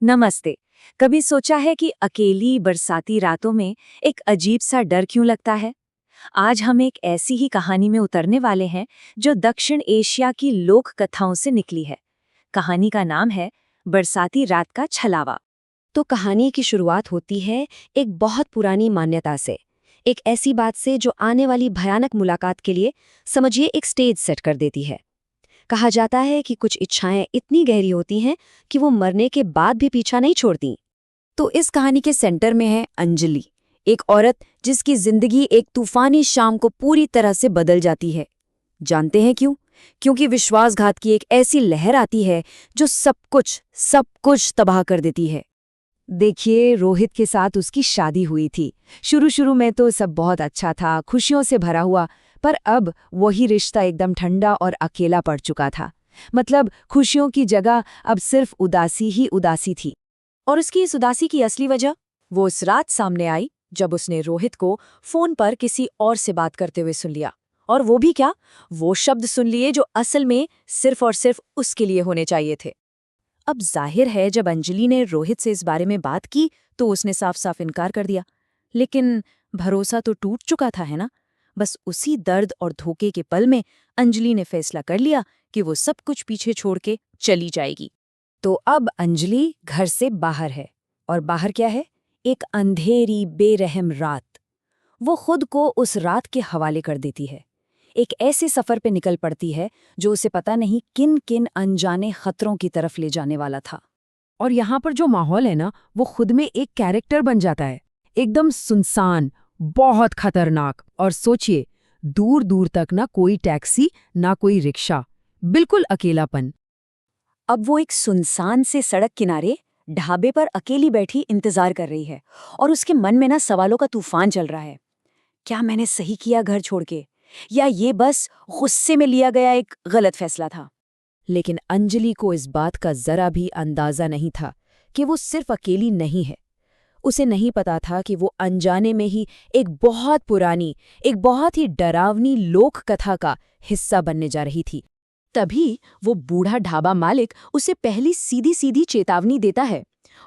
नमस्ते। कभी सोचा है कि अकेली बरसाती रातों में एक अजीब सा डर क्यों लगता है? आज हम एक ऐसी ही कहानी में उतरने वाले हैं जो दक्षिण एशिया की लोक कथाओं से निकली है। कहानी का नाम है बरसाती रात का छलावा। तो कहानी की शुरुआत होती है एक बहुत पुरानी मान्यता से, एक ऐसी बात से जो आने वाली भयानक मुलाकात के लिए समझिए एक स्टेज सेट कर देती है। कहा जाता है कि कुछ इच्छाएं इतनी गहरी होती हैं कि वो मरने के बाद भी पीछा नहीं छोड़ती। तो इस कहानी के सेंटर में है अंजलि, एक औरत जिसकी जिंदगी एक तूफानी शाम को पूरी तरह से बदल जाती है। जानते हैं क्यों? क्योंकि विश्वासघात की एक ऐसी लहर आती है जो सब कुछ तबाह कर देती है। देखिए, रोहित के साथ उसकी शादी हुई थी। शुरू में तो सब बहुत अच्छा था, खुशियों से भरा हुआ, पर अब वही रिश्ता एकदम ठंडा और अकेला पड़ चुका था। मतलब खुशियों की जगह अब सिर्फ उदासी ही उदासी थी। और उसकी इस उदासी की असली वजह वो उस रात सामने आई जब उसने रोहित को फोन पर किसी और से बात करते हुए सुन लिया। और वो भी क्या, वो शब्द सुन लिए जो असल में सिर्फ और सिर्फ उसके लिए होने चाहिए थे। अब जाहिर है जब अंजलि ने रोहित से इस बारे में बात की तो उसने साफ साफ इनकार कर दिया। लेकिन भरोसा तो टूट चुका था, है ना? बस उसी दर्द और धोखे के पल में अंजलि ने फैसला कर लिया कि वो सब कुछ पीछे छोड़ के चली जाएगी। तो अब अंजलि घर से बाहर है। और बाहर क्या है? एक अंधेरी बेरहम रात। वो खुद को उस रात के हवाले कर देती है। एक ऐसे सफर पे निकल पड़ती है जो उसे पता नहीं किन किन अनजाने खतरों की तरफ ले जाने वाला था। और यहाँ पर जो माहौल है ना, वो खुद में एक कैरेक्टर बन जाता है। एकदम सुनसान, बहुत खतरनाक। और सोचिए, दूर दूर तक ना कोई टैक्सी, ना कोई रिक्शा, बिल्कुल अकेलापन। अब वो एक सुनसान से सड़क किनारे ढाबे पर अकेली बैठी इंतजार कर रही है और उसके मन में ना सवालों का तूफान चल रहा है। क्या मैंने सही किया घर छोड़ के, या ये बस गुस्से में लिया गया एक गलत फैसला था? लेकिन अंजलि को इस बात का जरा भी अंदाजा नहीं था कि वो सिर्फ अकेली नहीं है। उसे नहीं पता था कि वो अनजाने में ही एक बहुत पुरानी, एक बहुत ही डरावनी लोक कथा का हिस्सा बनने जा रही थी। तभी वो बूढ़ा ढाबा मालिक उसे पहली सीधी सीधी चेतावनी देता है।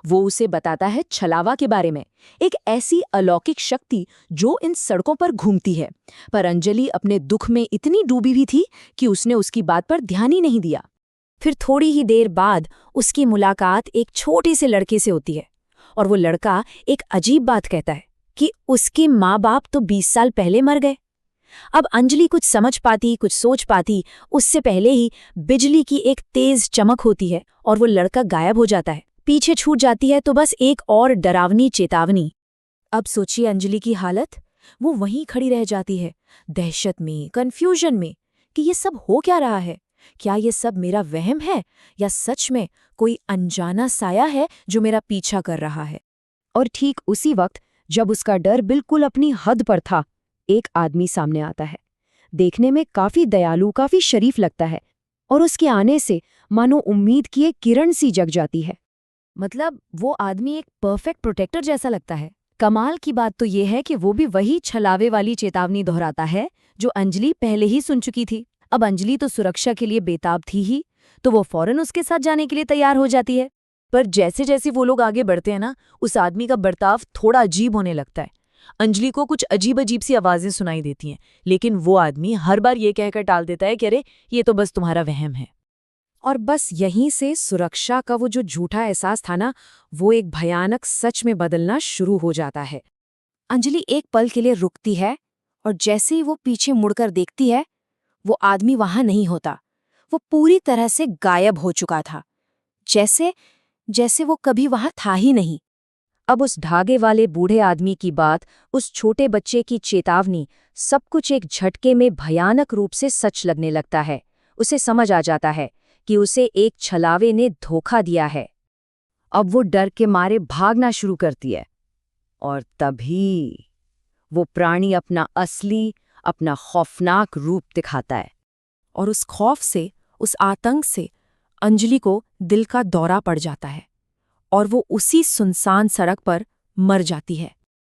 वो उसे बताता है छलावा के बारे में, एक ऐसी अलौकिक शक्ति जो इन सड़कों पर घूमती है। पर अंजलि अपने दुख में इतनी डूबी भी थी कि उसने उसकी बात पर ध्यान ही नहीं दिया। फिर थोड़ी ही देर बाद उसकी मुलाकात एक छोटे से लड़के से होती है। और वो लड़का एक अजीब बात कहता है कि उसके माँ बाप तो 20 साल पहले मर गए। अब अंजलि कुछ समझ पाती, कुछ सोच पाती, उससे पहले ही बिजली की एक तेज चमक होती है और वो लड़का गायब हो जाता है। पीछे छूट जाती है तो बस एक और डरावनी चेतावनी। अब सोचिए अंजलि की हालत। वो वहीं खड़ी रह जाती है, दहशत में, कन्फ्यूजन में, कि ये सब हो क्या रहा है। क्या ये सब मेरा वहम है या सच में कोई अनजाना साया है जो मेरा पीछा कर रहा है? और ठीक उसी वक्त जब उसका डर बिल्कुल अपनी हद पर था, एक आदमी सामने आता है। देखने में काफी दयालु, काफी शरीफ लगता है। और उसके आने से मानो उम्मीद की एक किरण सी जग जाती है। मतलब वो आदमी एक परफेक्ट प्रोटेक्टर जैसा लगता है। कमाल की बात तो ये है कि वो भी वही छलावे वाली चेतावनी दोहराता है जो अंजलि पहले ही सुन चुकी थी। अब अंजलि तो सुरक्षा के लिए बेताब थी ही, तो वो फौरन उसके साथ जाने के लिए तैयार हो जाती है। पर जैसे जैसे वो लोग आगे बढ़ते हैं ना, उस आदमी का बर्ताव थोड़ा अजीब होने लगता है। अंजलि को कुछ अजीब अजीब सी आवाजें सुनाई देती हैं, लेकिन वो आदमी हर बार ये कहकर टाल देता है कि अरे ये तो बस तुम्हारा वहम है। और बस यहीं से सुरक्षा का वो जो झूठा एहसास था ना, वो एक भयानक सच में बदलना शुरू हो जाता है। अंजलि एक पल के लिए रुकती है और जैसे ही वो पीछे मुड़कर देखती है, वो आदमी वहां नहीं होता। वो पूरी तरह से गायब हो चुका था, जैसे जैसे वो कभी वहां था ही नहीं। अब उस धागे वाले बूढ़े आदमी की बात, उस छोटे बच्चे की चेतावनी, सब कुछ एक झटके में भयानक रूप से सच लगने लगता है। उसे समझ आ जाता है कि उसे एक छलावे ने धोखा दिया है। अब वो डर के मारे भागना शुरू करती है। और तभी वो प्राणी अपना असली, अपना खौफनाक रूप दिखाता है। और उस खौफ से, उस आतंक से अंजलि को दिल का दौरा पड़ जाता है और वो उसी सुनसान सड़क पर मर जाती है।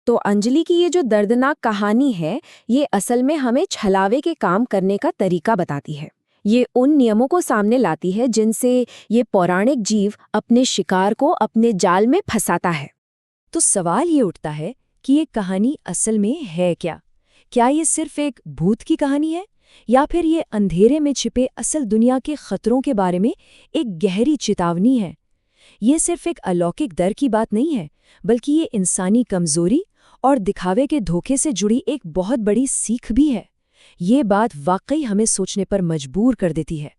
तो अंजलि की ये जो दर्दनाक कहानी है, ये असल में हमें छलावे के काम करने का तरीका बताती है। ये उन नियमों को सामने लाती है जिनसे ये पौराणिक जीव अपने शिकार को अपने जाल में फंसाता है। तो सवाल ये उठता है कि ये कहानी असल में है क्या? क्या ये सिर्फ एक भूत की कहानी है, या फिर ये अंधेरे में छिपे असल दुनिया के खतरों के बारे में एक गहरी चेतावनी है? ये सिर्फ एक अलौकिक डर की बात नहीं है, बल्कि ये इंसानी कमजोरी और दिखावे के धोखे से जुड़ी एक बहुत बड़ी सीख भी है। ये बात वाकई हमें सोचने पर मजबूर कर देती है।